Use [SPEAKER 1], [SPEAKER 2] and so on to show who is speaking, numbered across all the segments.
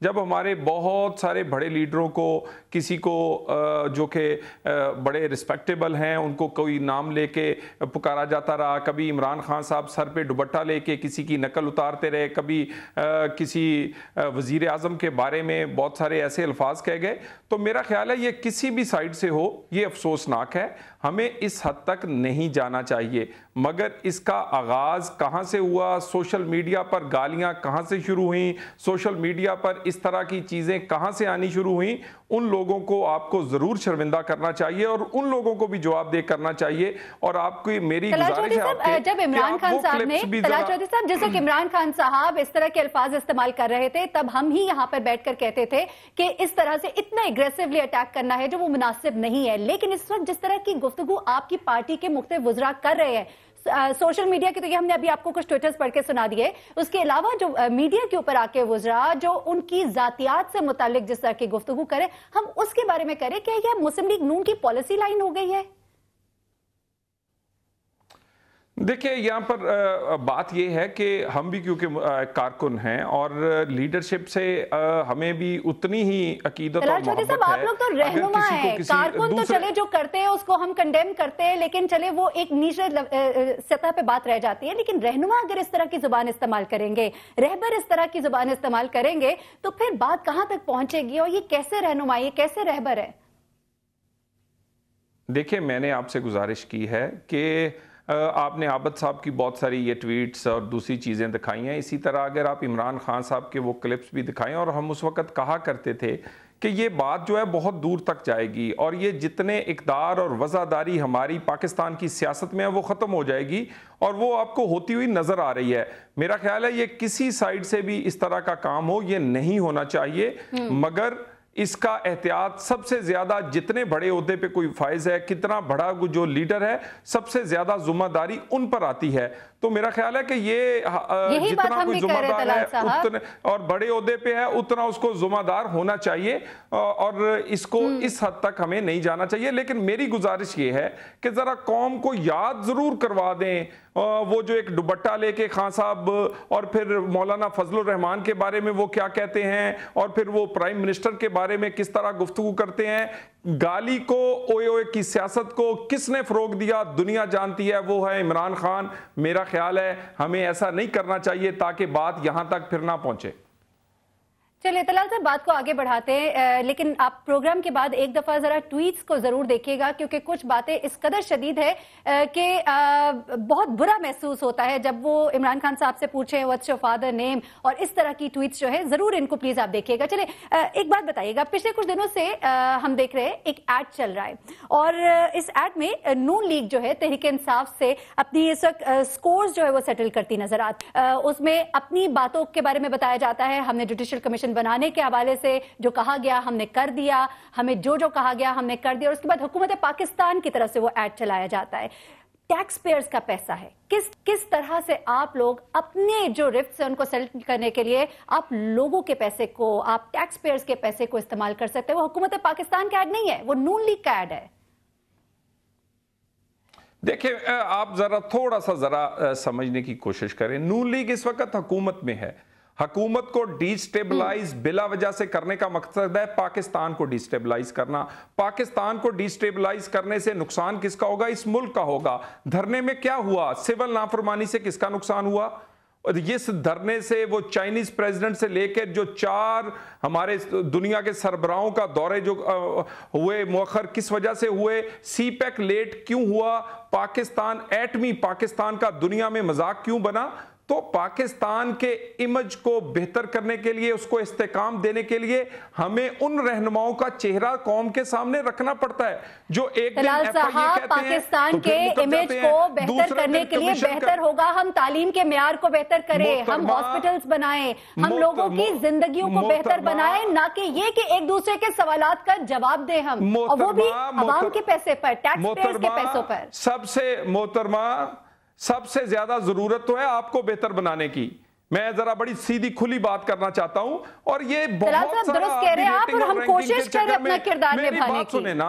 [SPEAKER 1] جب ہمارے بہت سارے بڑے لیڈروں کو کسی کو جو کہ بڑے رسپیکٹیبل ہیں ان کو کوئی نام لے کے پکارا جاتا رہا، کبھی عمران خان صاحب سر پہ دوپٹہ لے کے کسی کی نقل اتارتے رہے، کبھی کسی وزیر اعظم کے بارے میں بہت سارے ایسے الفاظ کہے گئے، تو میرا خیال ہے یہ کسی بھی سائڈ سے ہو یہ افسوسناک ہے، ہمیں اس حد تک نہیں جانا چاہیے۔ مگر اس کا آغاز کہاں سے ہوا، سوشل میڈیا پر گالیاں کہاں سے شروع ہوئیں، سوشل میڈیا پر اس طرح کی چیزیں کہاں سے آنی شروع ہوئیں، ان لوگوں کو آپ کو ضرور شرمندہ کرنا چاہیے اور ان لوگوں کو بھی جواب دہ کرنا چاہیے۔ اور آپ کی میری گزارش ہے آپ کے
[SPEAKER 2] جب عمران خان صاحب نے جیسے کہ عمران خان صاحب اس طرح کے الفاظ استعمال کر رہے تھے، تب ہم ہی یہاں پر بیٹھ کر کہتے تھے کہ اس طرح سے اتنا اگریسیولی اٹیک کرنا ہے جو وہ مناسب نہیں ہے، لیکن اس وقت جس طرح کی گفتگو آپ کی پارٹی کے مختلف وزراء کر رہے ہیں سوشل میڈیا کے، تو یہ ہم نے ابھی آپ کو کچھ ٹویٹرز پڑھ کے سنا دیے، اس کے علاوہ جو میڈیا کے اوپر آ کے وزراء جو ان کی ذاتیات سے متعلق جس طرح کی گفتگو کریں، ہم اس کے بارے میں کریں کہ یہ مسلم لیگ نون کی پالیسی لائن ہو گئی ہے؟
[SPEAKER 1] دیکھیں یہاں پر بات یہ ہے کہ ہم بھی کیونکہ کارکن ہیں اور لیڈرشپ سے ہمیں بھی اتنی ہی عقیدت اور محبت ہے۔
[SPEAKER 2] آپ لوگ تو رہنما ہیں، کارکن تو چلے جو کرتے ہیں اس کو ہم کنڈیم کرتے ہیں، لیکن چلے وہ ایک نیچے سطح پہ بات رہ جاتی ہے، لیکن رہنما اگر اس طرح کی زبان استعمال کریں گے، رہبر اس طرح کی زبان استعمال کریں گے تو پھر بات کہاں تک پہنچے گی اور یہ کیسے رہنمائی ہے، کیسے رہبر ہے؟
[SPEAKER 1] دیکھیں میں نے آپ سے گزارش کی ہے کہ آپ نے عابد صاحب کی بہت ساری یہ ٹویٹس اور دوسری چیزیں دکھائی ہیں، اسی طرح اگر آپ عمران خان صاحب کے وہ کلپس بھی دکھائیں، اور ہم اس وقت کہا کرتے تھے کہ یہ بات جو ہے بہت دور تک جائے گی اور یہ جتنے اقدار اور وزاداری ہماری پاکستان کی سیاست میں ہے وہ ختم ہو جائے گی، اور وہ آپ کو ہوتی ہوئی نظر آ رہی ہے۔ میرا خیال ہے یہ کسی سائیڈ سے بھی اس طرح کا کام ہو یہ نہیں ہونا چاہیے، مگر اس کا احتیاط سب سے زیادہ جتنے بڑے عہدے پہ کوئی فائز ہے، کتنا بڑا جو لیڈر ہے، سب سے زیادہ ذمہ داری ان پر آتی ہے۔ تو میرا خیال ہے کہ یہ جتنا کوئی ذمہ دار ہے اور بڑے عہدے پہ ہے اتنا اس کو ذمہ دار ہونا چاہیے، اور اس کو اس حد تک ہمیں نہیں جانا چاہیے۔ لیکن میری گزارش یہ ہے کہ ذرا قوم کو یاد ضرور کروا دیں وہ جو ایک دوپٹہ لے کے خان صاحب اور پھر مولانا فضل الرحمان کے بارے میں وہ کیا کہتے ہیں، اور پھر وہ پرائم منسٹر کے بارے میں کس طرح گفتگو کرتے ہیں۔ گالی کو، اوئے اوئے کی سیاست کو کس نے فروغ دیا دنیا جانتی ہے، وہ ہے عمران خان۔ میرا خیال ہے ہمیں ایسا نہیں کرنا چاہیے تاکہ بات یہاں تک پھر نہ پہنچے۔
[SPEAKER 2] چلیے طلال صاحب بات کو آگے بڑھاتے ہیں، لیکن آپ پروگرام کے بعد ایک دفعہ ذرا ٹویٹس کو ضرور دیکھیے گا، کیونکہ کچھ باتیں اس قدر شدید ہے کہ بہت برا محسوس ہوتا ہے جب وہ عمران خان صاحب سے پوچھیں واٹس یور فادر نیم، اور اس طرح کی ٹویٹس جو ہے ضرور ان کو پلیز آپ دیکھیے گا۔ چلے ایک بات بتائیے گا، پچھلے کچھ دنوں سے ہم دیکھ رہے ہیں ایک ایڈ چل رہا ہے، اور اس ایڈ میں نون لیگ جو ہے تحریک انصاف سے اپنی اس وقت سکورز جو ہے وہ سیٹل کرتی نظر آتی، اس میں اپنی باتوں کے بارے میں بتایا جاتا ہے، ہم نے جوڈیشل کمیشن بنانے کے حوالے سے جو کہا گیا ہم نے کر دیا، ہمیں جو کہا گیا ہم نے کر دیا، اور اس کے بعد حکومت پاکستان کی طرف سے وہ ایڈ چلایا جاتا ہے۔ ٹیکس پیئرز کا پیسہ ہے، کس طرح سے آپ لوگ اپنے جو رفٹ سے ان کو سیٹل کرنے کے لیے آپ لوگوں کے پیسے کو، آپ ٹیکس پیئرز کے پیسے کو استعمال کر سکتے ہیں؟ وہ حکومت پاکستان کا ایڈ نہیں ہے، وہ نون لیگ کا ایڈ ہے۔
[SPEAKER 1] دیکھیں آپ تھوڑا سا سمجھنے کی کوشش کریں، نون لیگ اس وقت حکومت میں ہے، حکومت کو ڈی سٹیبلائز بلا وجہ سے کرنے کا مقصد ہے پاکستان کو ڈی سٹیبلائز کرنا۔ پاکستان کو ڈی سٹیبلائز کرنے سے نقصان کس کا ہوگا؟ اس ملک کا ہوگا۔ دھرنے میں کیا ہوا؟ سول نافرمانی سے کس کا نقصان ہوا؟ اور اس دھرنے سے وہ چائنیز پریزیڈنٹ سے لے کے جو 4 ہمارے دنیا کے سربراہوں کا دورے جو ہوئے مؤخر کس وجہ سے ہوئے؟ سی پیک لیٹ کیوں ہوا؟ پاکستان ایٹمی پاکستان کا دنیا میں مذاق کیوں بنا؟ تو پاکستان کے امیج کو بہتر کرنے کے لیے، اس کو استحکام دینے کے لیے ہمیں ان رہنماؤں کا چہرہ قوم کے سامنے رکھنا پڑتا ہے جو ایک دن ایف آئی اے کہتے ہیں
[SPEAKER 2] پاکستان کے امیج کو بہتر کرنے کے لیے بہتر ہوگا ہم تعلیم کے معیار کو بہتر کریں، ہم ہاسپٹلز بنائیں، ہم لوگوں کی زندگیوں کو بہتر بنائیں، نہ کہ یہ کہ ایک دوسرے کے سوالات کا جواب دیں ہم، اور وہ بھی عوام کے پیسے پر، ٹیکس پیئرز کے پیسوں پر۔
[SPEAKER 1] سب سے زیادہ ضرورت تو ہے آپ کو بہتر بنانے کی۔ میں ذرا بڑی سیدھی کھلی بات کرنا چاہتا ہوں، اور یہ بہت سارا
[SPEAKER 2] ہم کوشش کریں اپنا کردار نبھانے کی۔
[SPEAKER 1] میری بات سنیں نا،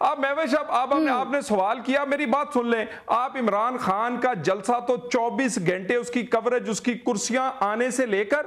[SPEAKER 1] اب محوش آپ نے سوال کیا، میری بات سن لیں۔ آپ عمران خان کا جلسہ تو 24 گھنٹے اس کی کوریج، اس کی کرسیاں آنے سے لے کر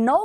[SPEAKER 2] 9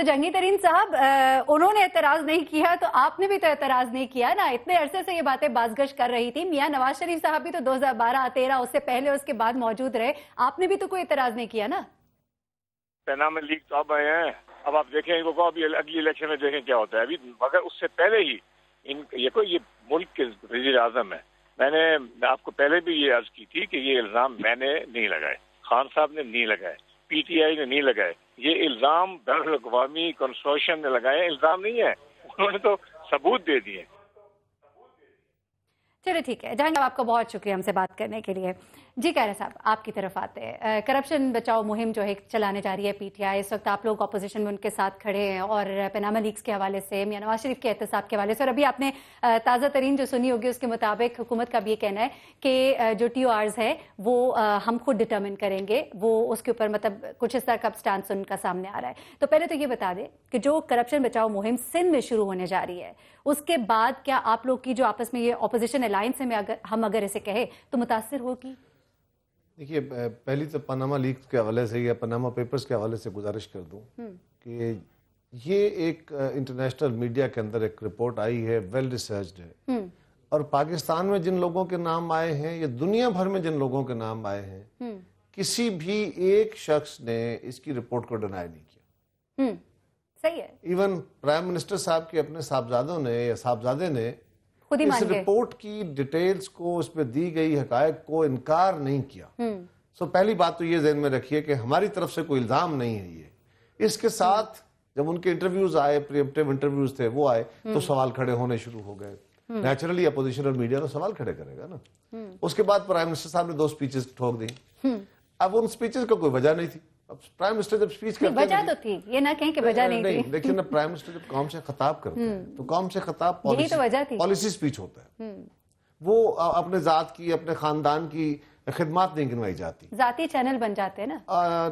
[SPEAKER 2] تو جہانگیر ترین صاحب انہوں نے اعتراض نہیں کیا تو آپ نے بھی تو اعتراض نہیں کیا نا. اتنے عرصے سے یہ باتیں بازگشت کر رہی تھی. میاں نواز شریف صاحب بھی تو 2012-13 اس سے پہلے اس کے بعد موجود رہے. آپ نے بھی تو کوئی اعتراض نہیں کیا نا.
[SPEAKER 3] پیناما لیک تو اب آئے ہیں, اب آپ دیکھیں ان کو ابھی اگلی الیکشن میں دیکھیں کیا ہوتا ہے. ابھی مگر اس سے پہلے ہی یہ ملک کے وزیر اعظم ہے. میں نے آپ کو پہلے بھی یہ عرض کی تھی کہ یہ الزام میں نے نہیں لگائے, خان صاحب نے نہیں لگائے, پی ٹی آئی نے نہیں لگائے. یہ الزام بین الاقوامی کنسورشیم نے لگائے, الزام نہیں ہے, انہوں نے تو ثبوت دے دیے.
[SPEAKER 2] چلے ٹھیک ہے جہانگیر, آپ کا بہت شکریہ ہم سے بات کرنے کے لیے. جی کہہ رہے صاحب, آپ کی طرف آتے ہیں. کرپشن بچاؤ مہم جو ہے چلانے جا رہی ہے پی ٹی آئی, اس وقت آپ لوگ اپوزیشن میں ان کے ساتھ کھڑے ہیں, اور پیناما لیکس کے حوالے سے, میاں نواز شریف کے احتساب کے حوالے سے, اور ابھی آپ نے تازہ ترین جو سنی ہوگی اس کے مطابق حکومت کا بھی یہ کہنا ہے کہ جو ٹی او آرز ہے وہ ہم خود ڈٹرمن کریں گے. وہ اس کے اوپر مطلب کچھ اس طرح کا اسٹانس ان کا سامنے آ رہا ہے. تو پہلے تو یہ بتا دیں کہ جو کرپشن بچاؤ مہم سندھ میں شروع ہونے جا رہی ہے, اس کے بعد کیا آپ لوگ کی جو آپس میں یہ اپوزیشن الائنس ہے, ہم اگر اسے کہیں تو متاثر ہوگی؟
[SPEAKER 4] دیکھیے, پہلی تو پاناما لیکس کے حوالے سے یا پاناما پیپرز کے حوالے سے گزارش کر دوں کہ یہ ایک انٹرنیشنل میڈیا کے اندر ایک رپورٹ آئی ہے, ویل ریسرچڈ ہے, اور پاکستان میں جن لوگوں کے نام آئے ہیں یا دنیا بھر میں جن لوگوں کے نام آئے ہیں, کسی بھی ایک شخص نے اس کی رپورٹ کو ڈینائی نہیں کیا.
[SPEAKER 2] صحیح ہے.
[SPEAKER 4] ایون پرائم منسٹر صاحب کے اپنے صاحبزادوں نے یا صاحبزادے نے اس رپورٹ کی ڈیٹیلز کو, اس پہ دی گئی حقائق کو انکار نہیں کیا. سو پہلی بات تو یہ ذہن میں رکھیے کہ ہماری طرف سے کوئی الزام نہیں ہے یہ. اس کے ساتھ جب ان کے انٹرویوز آئے, پریمپٹیو انٹرویوز تھے, وہ آئے تو سوال کھڑے ہونے شروع ہو گئے. نیچرلی اپوزیشن اور میڈیا تو سوال کھڑے کرے گا نا. اس کے بعد پرائم منسٹر صاحب نے 2 سپیچز ٹھوک دیں. اب ان سپیچز کا کوئی وجہ نہیں تھی. اب پرائم منسٹر جب سپیچ کرتے ہیں,
[SPEAKER 2] وجہ تو تھی, یہ نہ کہیں کہ وجہ نہیں تھی.
[SPEAKER 4] دیکھیں نا, پرائم منسٹر جب قوم سے خطاب کرتے ہیں تو قوم سے خطاب پالیسی سپیچ ہوتا ہے. وہ اپنے ذات کی, اپنے خاندان کی خدمات نہیں گنوائی جاتی,
[SPEAKER 2] ذاتی چینل بن جاتے ہیں نا.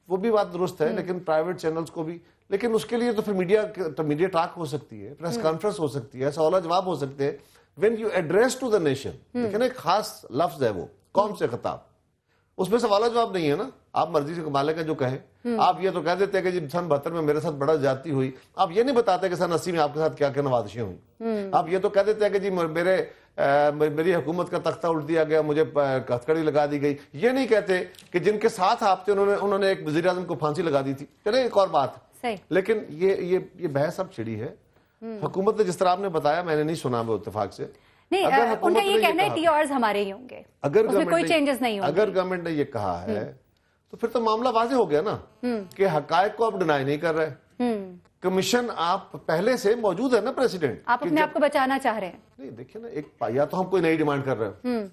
[SPEAKER 4] وہ بھی بات درست ہے, لیکن پرائیویٹ چینلز کو بھی, لیکن اس کے لیے تو پھر میڈیا ٹاک ہو سکتی ہے, پریس کانفرنس ہو سکتی ہے, سوال جواب ہو سکتے ہیں. When you address to the nation, لیکن ایک خاص لفظ ہے وہ قوم سے خطاب, اس میں سوال جواب نہیں ہے نا. آپ مرضی سے مالک ہے جو کہیں. آپ یہ تو کہہ دیتے ہیں کہ جی سن 72 میں میرے ساتھ بڑا زیادتی ہوئی, آپ یہ نہیں بتاتے کہ سن 80 میں آپ کے ساتھ کیا کیا نوازشیں ہوئی. آپ یہ تو کہہ دیتے ہیں کہ جی میری حکومت کا تختہ الٹ دیا گیا, مجھے ہتھکڑی لگا دی گئی. یہ نہیں کہتے کہ جن کے ساتھ آپ تھے انہوں نے ایک وزیر اعظم کو پھانسی لگا دی تھی. چلے ایک اور بات, لیکن یہ بحث اب چھڑی ہے. حکومت نے جس طرح آپ نے بتایا, میں نے نہیں سنا وہ اتفاق سے,
[SPEAKER 2] نہیں, ان کا یہ کہنا ہے ٹی او آرز ہمارے ہی ہوں گے, اس میں کوئی چینجز نہیں ہوں گے.
[SPEAKER 4] اگر گورنمنٹ نے یہ کہا ہے تو پھر تو معاملہ واضح ہو گیا نا کہ حقائق کو آپ ڈینائی نہیں کر رہے. کمیشن آپ پہلے سے موجود ہے نا, پریسیڈنٹ,
[SPEAKER 2] آپ اپنے آپ کو بچانا چاہ رہے ہیں.
[SPEAKER 4] نہیں دیکھیں نا, یا تو ہم کوئی نئی ڈیمانڈ کر رہے ہیں.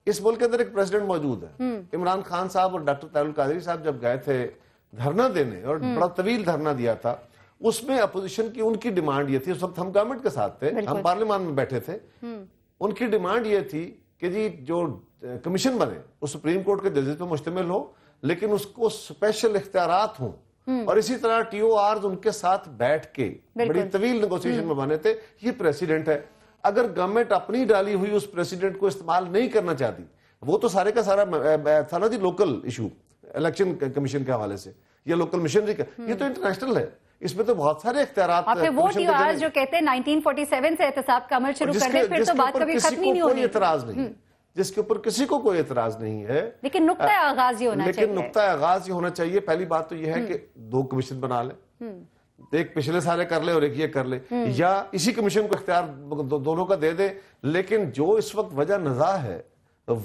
[SPEAKER 4] اس ملک کے اندر ایک پریسیڈنٹ موجود ہے. عمران خان صاحب اور ڈاکٹر طاہر القادری صاحب جب گئے تھے دھرنا دینے, اور بڑا طویل دھرنا دیا تھا, اس میں اپوزیشن کی ان کی ڈیمانڈ یہ تھی, اس وقت ہم گورنمنٹ کے ساتھ تھے, ہم پارلیمان میں بیٹھے تھے, ان کی ڈیمانڈ یہ تھی کہ جی جو کمیشن بنے وہ سپریم کورٹ کے ججز پہ مشتمل ہو, لیکن اس کو اسپیشل اختیارات ہوں, اور اسی طرح ٹی او آرز ان کے ساتھ بیٹھ کے بڑی طویل نیگوسیشن میں بنے تھے. یہ پریسیڈنٹ ہے, اگر گورنمنٹ اپنی ڈالی ہوئی اس پریسیڈنٹ کو استعمال نہیں کرنا چاہتی, وہ تو سارے کا سارا تھا نا جی لوکل ایشو الیکشن کمیشن کے حوالے سے, یا لوکل مشنری کا, یہ تو انٹرنیشنل ہے, اس میں تو بہت سارے اختیارات.
[SPEAKER 2] آپ وہ ٹی او آرز جو کہتے ہیں 1947 سے احتساب کا عمل شروع کر دیں, پھر تو بات کبھی ختم ہی نہیں ہوگی.
[SPEAKER 4] کوئی اعتراض نہیں, جس کے اوپر کسی کو کوئی اعتراض نہیں ہے,
[SPEAKER 2] لیکن نقطہ آغاز یہ ہونا چاہیے.
[SPEAKER 4] لیکن نقطہ آغاز یہ ہونا چاہیے. پہلی بات تو یہ ہے کہ 2 کمیشن بنا لیں, ایک پچھلے سارے کر لے اور ایک یہ کر لے, یا اسی کمیشن کو اختیار دونوں کا دے دے. لیکن جو اس وقت وجہ نزاع ہے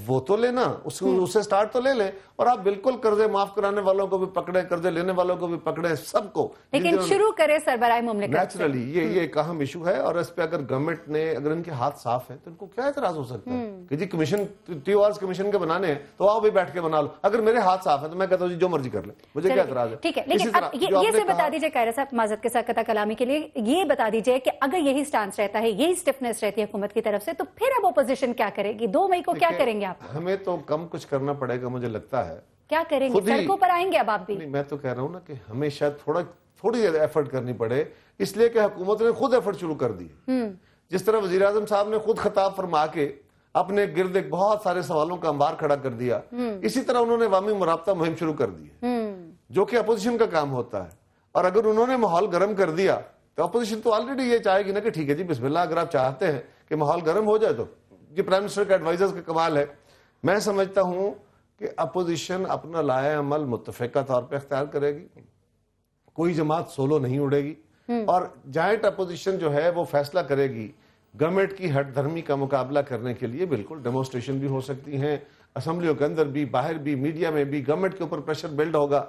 [SPEAKER 4] وہ تو لینا, اسے سٹارٹ تو لے لیں, اور آپ بالکل قرضے معاف کرانے والوں کو بھی پکڑیں, قرضے لینے والوں کو بھی پکڑیں, سب کو,
[SPEAKER 2] لیکن شروع کرے سربراہ مملکت.
[SPEAKER 4] نیچرلی یہ ایک اہم ایشو ہے, اور اس پہ اگر گورنمنٹ نے, اگر ان کے ہاتھ صاف ہیں تو ان کو کیا اعتراض ہو سکتا ہے کہ جی کمیشن ٹی او آرز کمیشن کے بنانے ہیں تو آؤ بھی بیٹھ کے بنا لو. اگر میرے ہاتھ صاف ہیں تو میں کہتا ہوں جی جو مرضی کر لیں, مجھے کیا اعتراض ہے.
[SPEAKER 2] ٹھیک ہے, لیکن یہ سے بتا دیجیے قاہرہ صاحب, معذرت کے ساتھ قطع کلامی کے لیے, یہ بتا دیجیے کہ اگر یہی سٹانس رہتا ہے, یہی سٹفنس رہتی ہے حکومت کی طرف سے, تو پھر اب اپوزیشن کیا کرے گی؟ 2 مئی کو کیا کریں گے آپ؟
[SPEAKER 4] ہمیں تو کم کچھ کرنا پڑے گا مجھے لگتا ہے.
[SPEAKER 2] کیا کریں گے؟ سڑکوں پر آئیں گے اب آپ بھی؟
[SPEAKER 4] نہیں, میں تو کہہ رہا ہوں نا کہ ہمیں شاید تھوڑی زیادہ ایفرٹ کرنی پڑے, اس لیے کہ حکومت نے خود ایفرٹ شروع کر دی. جس طرح وزیر اعظم صاحب نے خود خطاب فرما کے اپنے گرد ایک بہت سارے سوالوں کا انبار کھڑا کر دیا, اسی طرح انہوں نے عوامی مرابطہ مہم شروع کر دی, جو کہ اپوزیشن کا کام ہوتا ہے. اور اگر انہوں نے ماحول گرم کر دیا تو اپوزیشن تو آلریڈی یہ چاہے گی نا کہ ٹھیک ہے جی بسم اللہ، اگر آپ چاہتے ہیں کہ ماحول گرم ہو جائے تو یہ پرائم منسٹر کے ایڈوائزرز کا کمال ہے. میں سمجھتا ہوں کہ اپوزیشن اپنا لائحہ عمل متفقہ طور پہ اختیار کرے گی، کوئی جماعت سولو نہیں اڑے گی، اور جائنٹ اپوزیشن جو ہے وہ فیصلہ کرے گی. گورنمنٹ کی ہٹ دھرمی کا مقابلہ کرنے کے لیے بالکل ڈیمونسٹریشن بھی ہو سکتی ہیں، اسمبلیوں کے اندر بھی، باہر بھی، میڈیا میں بھی گورنمنٹ کے اوپر پریشر بلڈ ہوگا.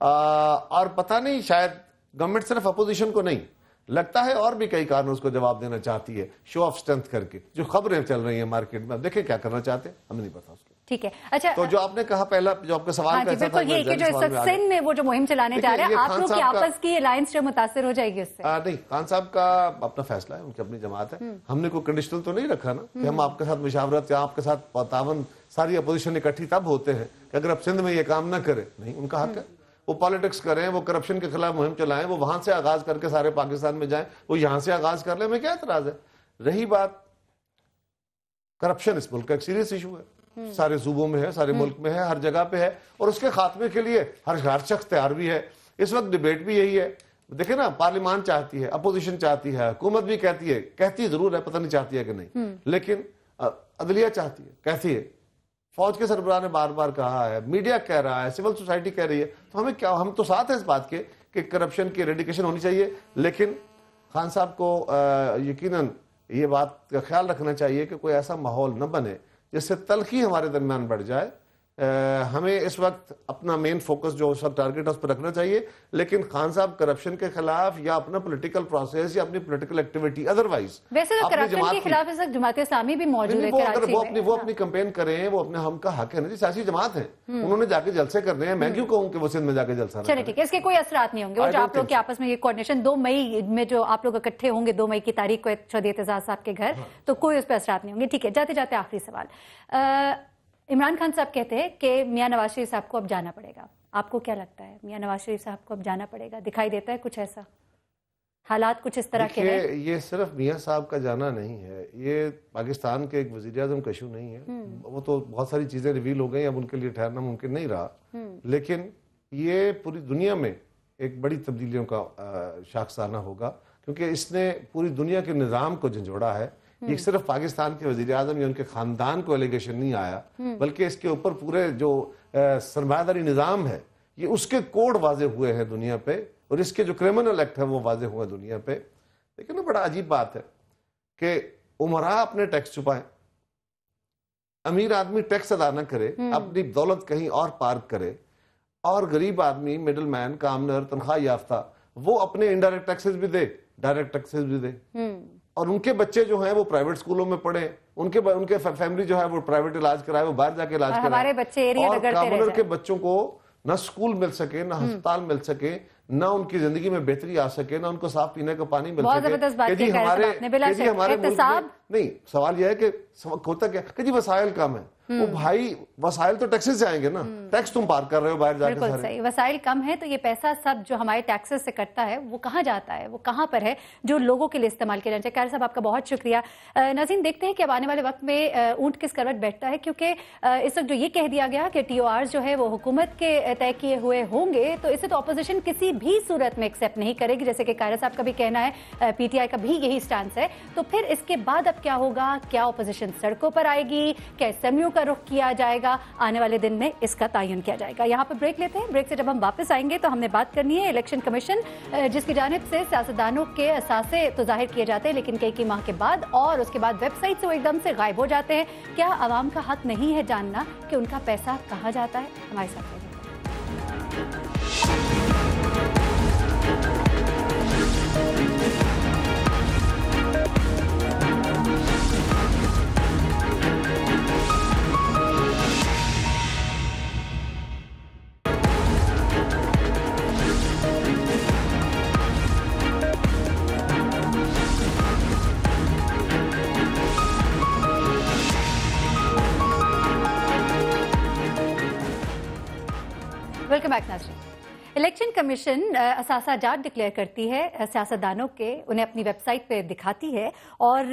[SPEAKER 4] اور پتہ نہیں شاید گورنمنٹ صرف اپوزیشن کو نہیں، لگتا ہے اور بھی کئی کارنر اس کو جواب دینا چاہتی ہے شو آف اسٹرینتھ کر کے، جو خبریں چل رہی ہیں مارکیٹ میں. اب دیکھیں کیا کرنا چاہتے ہیں، ہمیں نہیں پتا اس کو.
[SPEAKER 2] ٹھیک ہے. اچھا
[SPEAKER 4] تو جو آپ نے کہا پہلا جو آپ کا سوال کیسا تھا،
[SPEAKER 2] یہ کہ جو سندھ میں وہ جو مہم چلانے جا رہے ہیں، آپ لوگ کی آپس کی الائنس جو متاثر ہو جائے گی اس سے؟
[SPEAKER 4] نہیں، خان صاحب کا اپنا فیصلہ ہے، ان کی اپنی جماعت ہے. ہم نے کوئی کنڈیشنل تو نہیں رکھا نا کہ ہم آپ کے ساتھ مشاورت یا آپ کے ساتھ تعاون، ساری اپوزیشن اکٹھی تب ہوتے ہیں کہ اگر آپ سندھ میں یہ کام نہ کریں. نہیں، ان کا حق ہے، وہ پالیٹکس کریں، وہ کرپشن کے خلاف مہم چلائیں، وہ وہاں سے آغاز کر کے سارے پاکستان میں جائیں، وہ یہاں سے آغاز کر لیں، میں کیا اعتراض ہے. رہی بات کرپشن، اس ملک کا ایک سیریس ایشو ہے، سارے صوبوں میں ہے، سارے ملک میں ہے، ہر جگہ پہ ہے، اور اس کے خاتمے کے لیے ہر شخص تیار بھی ہے. اس وقت ڈیبیٹ بھی یہی ہے. دیکھیں نا، پارلیمان چاہتی ہے، اپوزیشن چاہتی ہے، حکومت بھی کہتی ضرور ہے، پتہ نہیں چاہتی ہے کہ نہیں، لیکن عدلیہ چاہتی ہے، کہتی ہے، فوج کے سربراہ نے بار بار کہا ہے، میڈیا کہہ رہا ہے، سول سوسائٹی کہہ رہی ہے. تو ہمیں کیا، ہم تو ساتھ ہیں اس بات کے کہ کرپشن کی ایریڈیکیشن ہونی چاہیے. لیکن خان صاحب کو یقیناً یہ بات کا خیال رکھنا چاہیے کہ کوئی ایسا ماحول نہ بنے جس سے تلخی ہمارے درمیان بڑھ جائے. ہمیں اس وقت اپنا مین فوکس جو سب ٹارگٹ ہے اس پر رکھنا چاہیے. لیکن خان صاحب کرپشن کے خلاف یا اپنا پولیٹیکل پروسیس یا اپنی پولیٹیکل ایکٹیویٹی ادروائز،
[SPEAKER 2] ویسے تو کرپشن کے خلاف اس وقت جماعت اسلامی بھی موجود ہے کراچی میں،
[SPEAKER 4] وہ اپنی کمپین کریں، وہ اپنے ہم کا حق ہے نا جی. سیاسی جماعت ہیں، انہوں نے جا کے جلسے کرنے ہیں. میں کیوں کہوں کہ وہ سندھ میں جا کے جلسہ؟
[SPEAKER 2] چلے ٹھیک ہے، اس کے کوئی اثرات نہیں ہوں گے. اور جو آپ لوگ کے آپس میں یہ کوارڈینیشن 2 مئی میں جو آپ لوگ اکٹھے ہوں گے 2 مئی کی تاریخ کو شہید اعتزاز صاحب کے گھر، تو کوئی اس پہ اثرات نہیں ہوں گے. ٹھیک ہے، جاتے جاتے آخری سوال. عمران خان صاحب کہتے ہیں کہ میاں نواز شریف صاحب کو اب جانا پڑے گا. آپ کو کیا لگتا ہے، میاں نواز شریف صاحب کو اب جانا پڑے گا؟ دکھائی دیتا ہے کچھ ایسا، حالات کچھ اس طرح کے ہیں؟
[SPEAKER 4] یہ صرف میاں صاحب کا جانا نہیں ہے، یہ پاکستان کے ایک وزیر اعظم کا ایشو نہیں ہے. وہ تو بہت ساری چیزیں ریویل ہو گئی، اب ان کے لیے ٹھہرنا ممکن نہیں رہا. لیکن یہ پوری دنیا میں ایک بڑی تبدیلیوں کا شاخسانہ ہوگا، کیونکہ اس نے پوری دنیا کے نظام کو جھنجھوڑا ہے. یہ صرف پاکستان کے وزیر اعظم یا ان کے خاندان کو ایلیگیشن نہیں آیا، بلکہ اس کے اوپر پورے جو سرمایہ داری نظام ہے، یہ اس کے کوڈ واضح ہوئے ہیں دنیا پہ، اور اس کے جو کرمنل ایکٹ ہے وہ واضح ہوئے دنیا پہ. لیکن بڑا عجیب بات ہے کہ عمراء اپنے ٹیکس چھپائیں، امیر آدمی ٹیکس ادا نہ کرے، اپنی دولت کہیں اور پارک کرے، اور غریب آدمی، مڈل مین، کامنر، تنخواہ یافتہ، وہ اپنے انڈائریکٹ ٹیکسز بھی دے، ڈائریکٹ ٹیکسز بھی دے. اور ان کے بچے جو ہیں وہ پرائیویٹ سکولوں میں پڑھیں، ان کے فیملی جو ہے وہ پرائیویٹ علاج کرائے، وہ باہر جا کے علاج کرائے.
[SPEAKER 2] ہمارے بچے
[SPEAKER 4] اور کامنر کے بچوں کو نہ سکول مل سکے، نہ ہسپتال مل سکے، نہ ان کی زندگی میں بہتری آ سکے، نہ ان کو صاف پینے کا پانی مل سکے. کہ جی ہمارے ملک میں نہیں، سوال یہ ہے کہ ہوتا کیا کہ جی وسائل کم ہیں. وہ بھائی وسائل تو ٹیکسز سے آئیں گے نا، ٹیکس تم پار کر رہے ہو باہر جا کے.
[SPEAKER 2] بالکل صحیح، وسائل کم ہے تو یہ پیسہ سب جو ہمارے ٹیکسز سے کٹتا ہے وہ کہاں جاتا ہے، وہ کہاں پر ہے جو لوگوں کے لیے استعمال کیا جانا چاہیے. قاری صاحب آپ کا بہت شکریہ. ناظرین دیکھتے ہیں کہ اب آنے والے وقت میں اونٹ کس کروٹ بیٹھتا ہے، کیونکہ اس وقت جو یہ کہہ دیا گیا کہ ٹی او آرز جو ہے وہ حکومت کے طے کیے ہوئے ہوں گے، تو اسے تو اپوزیشن کسی بھی صورت میں ایکسیپٹ نہیں کرے گی، جیسے کہ قاری صاحب کا بھی کہنا ہے، پی ٹی آئی کا بھی یہی سٹانس ہے. تو پھر اس کے بعد اب کیا ہوگا؟ کیا اپوزیشن سڑکوں پر آئے گی؟ کیا اسمبلیوں کا رخ کیا جائے گا؟ آنے والے دن میں اس کا تعین کیا جائے گا. یہاں پہ بریک لیتے ہیں. بریک سے جب ہم واپس آئیں گے تو ہم نے بات کرنی ہے الیکشن کمیشن، جس کی جانب سے سیاستدانوں کے اثاثے تو ظاہر کیے جاتے ہیں لیکن کئی ماہ کے بعد، اور اس کے بعد ویب سائٹ سے وہ ایک دم سے غائب ہو جاتے ہیں. کیا عوام کا حق نہیں ہے جاننا کہ ان کا پیسہ کہاں جاتا ہے؟ ہمارے ساتھ رہیے. ویلکم بیک ناظرین. الیکشن کمیشن اثاثہ جات ڈکلیئر کرتی ہے سیاستدانوں کے، انہیں اپنی ویب سائٹ پہ دکھاتی ہے، اور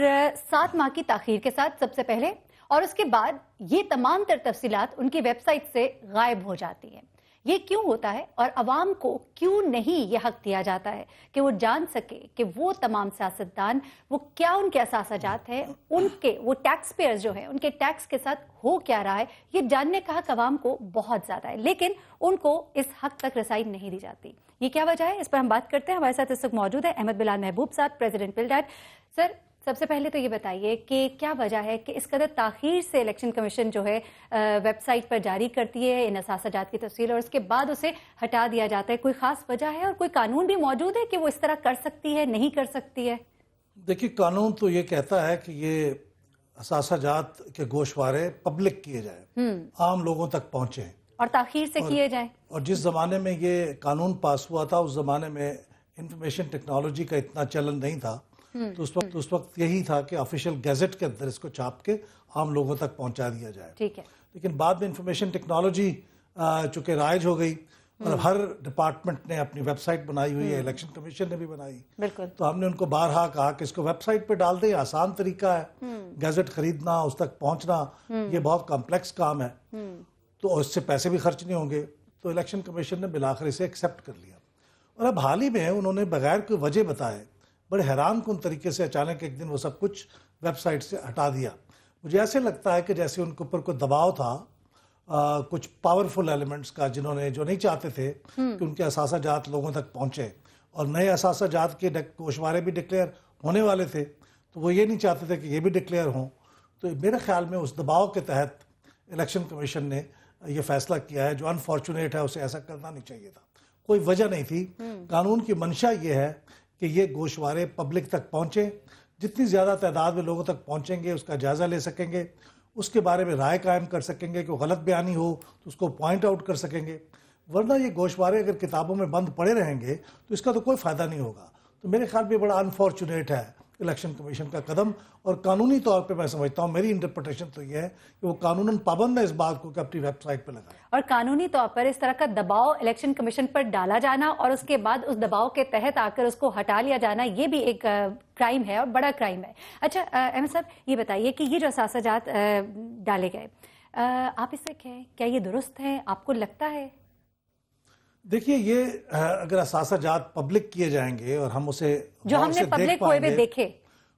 [SPEAKER 2] 7 ماہ کی تاخیر کے ساتھ سب سے پہلے، اور اس کے بعد یہ تمام تر تفصیلات ان کی ویب سائٹ سے غائب ہو جاتی ہیں. یہ کیوں ہوتا ہے اور عوام کو کیوں نہیں یہ حق دیا جاتا ہے کہ وہ جان سکے کہ وہ تمام سیاستدان وہ کیا ان کے اثاثہ جات ہے، ان کے وہ ٹیکس پیئرز جو ہیں ان کے ٹیکس کے ساتھ ہو کیا رہا ہے، یہ جاننے کا حق عوام کو بہت زیادہ ہے، لیکن ان کو اس حق تک رسائی نہیں دی جاتی۔ یہ کیا وجہ ہے، اس پر ہم بات کرتے ہیں۔ ہمارے ساتھ اس وقت موجود ہے احمد بلال محبوب صاحب، پریزیڈنٹ پلڈیٹ۔ سر، سب سے پہلے تو یہ بتائیے کہ کیا وجہ ہے کہ اس قدر تاخیر سے الیکشن کمیشن جو ہے ویب سائٹ پر جاری کرتی ہے ان اثاثہ جات کی تفصیل اور اس کے بعد اسے ہٹا دیا جاتا ہے؟ کوئی خاص وجہ ہے اور کوئی قانون بھی موجود ہے کہ وہ اس طرح کر سکتی ہے، نہیں کر سکتی ہے؟
[SPEAKER 5] دیکھیے، قانون تو یہ کہتا ہے کہ یہ اثاثہ جات کے گوشوارے پبلک کیے جائیں، عام لوگوں تک پہنچیں
[SPEAKER 2] اور تاخیر سے کیے جائیں۔ اور
[SPEAKER 5] جس زمانے میں یہ قانون پاس ہوا تھا اس زمانے میں انفارمیشن ٹیکنالوجی کا اتنا چلن نہیں تھا، تو اس وقت یہی تھا کہ آفیشیل گیزٹ کے اندر اس کو چھاپ کے عام لوگوں تک پہنچا دیا جائے۔
[SPEAKER 2] ٹھیک ہے،
[SPEAKER 5] لیکن بعد میں انفارمیشن ٹیکنالوجی چونکہ رائج ہو گئی اور ہر ڈپارٹمنٹ نے اپنی ویب سائٹ بنائی ہوئی ہے، الیکشن کمیشن نے بھی بنائی،
[SPEAKER 2] بالکل،
[SPEAKER 5] تو ہم نے ان کو بارہا کہا کہ اس کو ویب سائٹ پہ ڈال دیں، آسان طریقہ ہے، گیزٹ خریدنا، اس تک پہنچنا یہ بہت کمپلیکس کام ہے، تو اس سے پیسے بھی خرچ نہیں ہوں گے، تو الیکشن کمیشن نے بالآخر اسے ایکسیپٹ کر لیا۔ اور اب حال ہی میں انہوں نے بغیر کوئی وجہ بتائے بڑے حیران کن طریقے سے اچانک ایک دن وہ سب کچھ ویب سائٹ سے ہٹا دیا۔ مجھے ایسے لگتا ہے کہ جیسے ان کے اوپر کوئی دباؤ تھا کچھ پاورفل ایلیمنٹس کا، جنہوں نے جو نہیں چاہتے تھے کہ ان کے اثاثہ جات لوگوں تک پہنچے، اور نئے اثاثہ جات کے گوشوارے بھی ڈکلیئر ہونے والے تھے، تو وہ یہ نہیں چاہتے تھے کہ یہ بھی ڈکلیئر ہوں۔ تو میرے خیال میں اس دباؤ کے تحت الیکشن کمیشن نے یہ فیصلہ کیا ہے، جو انفارچونیٹ ہے، اسے ایسا کرنا نہیں چاہیے تھا، کوئی وجہ نہیں تھی۔ قانون کی منشا یہ ہے کہ یہ گوشوارے پبلک تک پہنچیں، جتنی زیادہ تعداد میں لوگوں تک پہنچیں گے اس کا جائزہ لے سکیں گے، اس کے بارے میں رائے قائم کر سکیں گے، کہ غلط بیانی ہو تو اس کو پوائنٹ آؤٹ کر سکیں گے، ورنہ یہ گوشوارے اگر کتابوں میں بند پڑے رہیں گے تو اس کا تو کوئی فائدہ نہیں ہوگا۔ تو میرے خیال میں بڑا انفارچونیٹ ہے الیکشن کمیشن کا قدم، اور قانونی طور پہ میں سمجھتا ہوں، میری انٹرپریٹیشن تو یہ ہے کہ وہ قانوناً پابند ہے اس بات کو کہ اپنی ویب سائٹ پہ لگائے۔
[SPEAKER 2] اور قانونی طور پر اس طرح کا دباؤ الیکشن کمیشن پر ڈالا جانا اور اس کے بعد اس دباؤ کے تحت آ کر اس کو ہٹا لیا جانا، یہ بھی ایک کرائم ہے اور بڑا کرائم ہے۔ اچھا احمد صاحب، یہ بتائیے کہ یہ جو اثاثہ جات ڈالے گئے، آپ اس سے کہیں کیا یہ درست ہے؟ آپ کو لگتا ہے؟
[SPEAKER 5] دیکھیے، یہ اگر اثاثہ جات پبلک کیے جائیں گے اور ہم اسے
[SPEAKER 2] جو ہم نے پبلک ہوئے ہوئے دیکھے،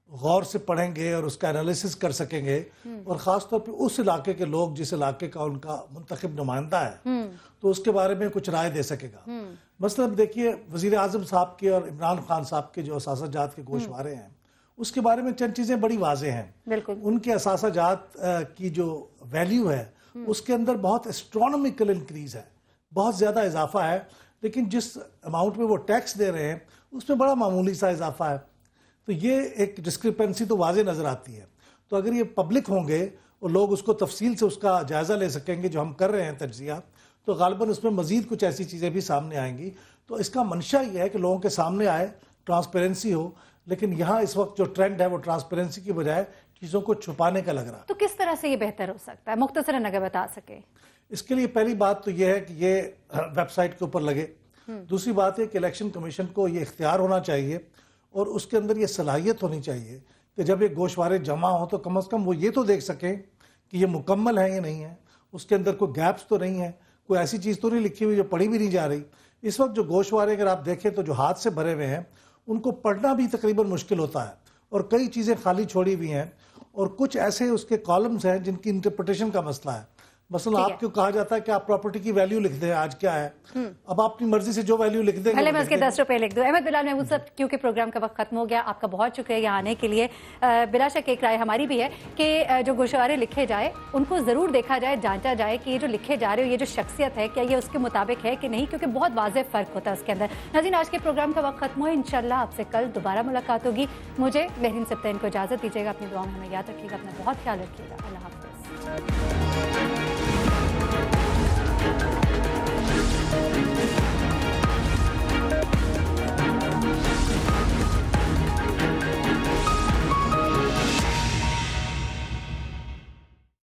[SPEAKER 5] غور سے پڑھیں گے اور اس کا انالیسس کر سکیں گے، اور خاص طور پہ اس علاقے کے لوگ جس علاقے کا ان کا منتخب نمائندہ ہے تو اس کے بارے میں کچھ رائے دے سکے گا۔ مثلا دیکھیے، وزیر اعظم صاحب کے اور عمران خان صاحب کے جو اثاثہ جات کے گوشوارے ہیں، اس کے بارے میں چند چیزیں بڑی واضح ہیں۔
[SPEAKER 2] بالکل،
[SPEAKER 5] ان کے اثاثہ جات کی جو ویلیو ہے اس کے اندر بہت اسٹرانومیکل انکریز ہے، بہت زیادہ اضافہ ہے، لیکن جس اماؤنٹ میں وہ ٹیکس دے رہے ہیں اس میں بڑا معمولی سا اضافہ ہے۔ تو یہ ایک ڈسکرپنسی تو واضح نظر آتی ہے۔ تو اگر یہ پبلک ہوں گے اور لوگ اس کو تفصیل سے اس کا جائزہ لے سکیں گے جو ہم کر رہے ہیں تجزیہ، تو غالباً اس میں مزید کچھ ایسی چیزیں بھی سامنے آئیں گی۔ تو اس کا منشا یہ ہے کہ لوگوں کے سامنے آئے، ٹرانسپیرنسی ہو، لیکن یہاں اس وقت جو ٹرینڈ ہے وہ ٹرانسپیرنسی کی بجائے چیزوں کو چھپانے کا لگ رہا۔
[SPEAKER 2] تو کس طرح سے یہ بہتر ہو سکتا ہے، مختصراً اگر بتا سکے؟
[SPEAKER 5] اس کے لیے پہلی بات تو یہ ہے کہ یہ ویب سائٹ کے اوپر لگے۔ دوسری بات ہے کہ الیکشن کمیشن کو یہ اختیار ہونا چاہیے اور اس کے اندر یہ صلاحیت ہونی چاہیے کہ جب یہ گوشوارے جمع ہوں تو کم از کم وہ یہ تو دیکھ سکیں کہ یہ مکمل ہے یا نہیں ہے، اس کے اندر کوئی گیپس تو نہیں ہے، کوئی ایسی چیز تو نہیں لکھی ہوئی جو پڑھی بھی نہیں جا رہی۔ اس وقت جو گوشوارے اگر آپ دیکھیں تو جو ہاتھ سے بھرے ہوئے ہیں ان کو پڑھنا بھی تقریباً مشکل ہوتا ہے، اور کئی چیزیں خالی چھوڑی ہوئی ہیں، اور کچھ ایسے اس کے کالمز ہیں جن کی انٹرپریٹیشن کا مسئلہ ہے۔ مثلا آپ کو کہا جاتا ہے کہ آپ پراپرٹی کی ویلیو لکھ دیں، آج کیا ہے، اب آپ اپنی مرضی سے جو ویلیو لکھ دیں
[SPEAKER 2] پہلے میں اس کے 10 روپے لکھ دوں۔ احمد بلال محبوب صاحب، کیونکہ پروگرام کا وقت ختم ہو گیا، آپ کا بہت شکریہ یہاں آنے کے لیے۔ بلا شک ایک رائے ہماری بھی ہے کہ جو گوشوارے لکھے جائے ان کو ضرور دیکھا جائے، جانچا جائے کہ یہ جو لکھے جا رہے ہو، یہ جو شخصیت ہے، کیا یہ اس کے مطابق ہے کہ نہیں، کیونکہ بہت واضح فرق ہوتا ہے اس کے اندر۔ ناظرین، آج کے پروگرام کا وقت ختم ہوا، انشاءاللہ آپ سے کل دوبارہ ملاقات ہوگی۔ مجھے مہرین سبتین کو اجازت دیجیے گا، اپنی دعاؤں میں ہمیں یاد رکھیے گا، اپنا بہت خیال رکھیے گا۔ اللہ حافظ۔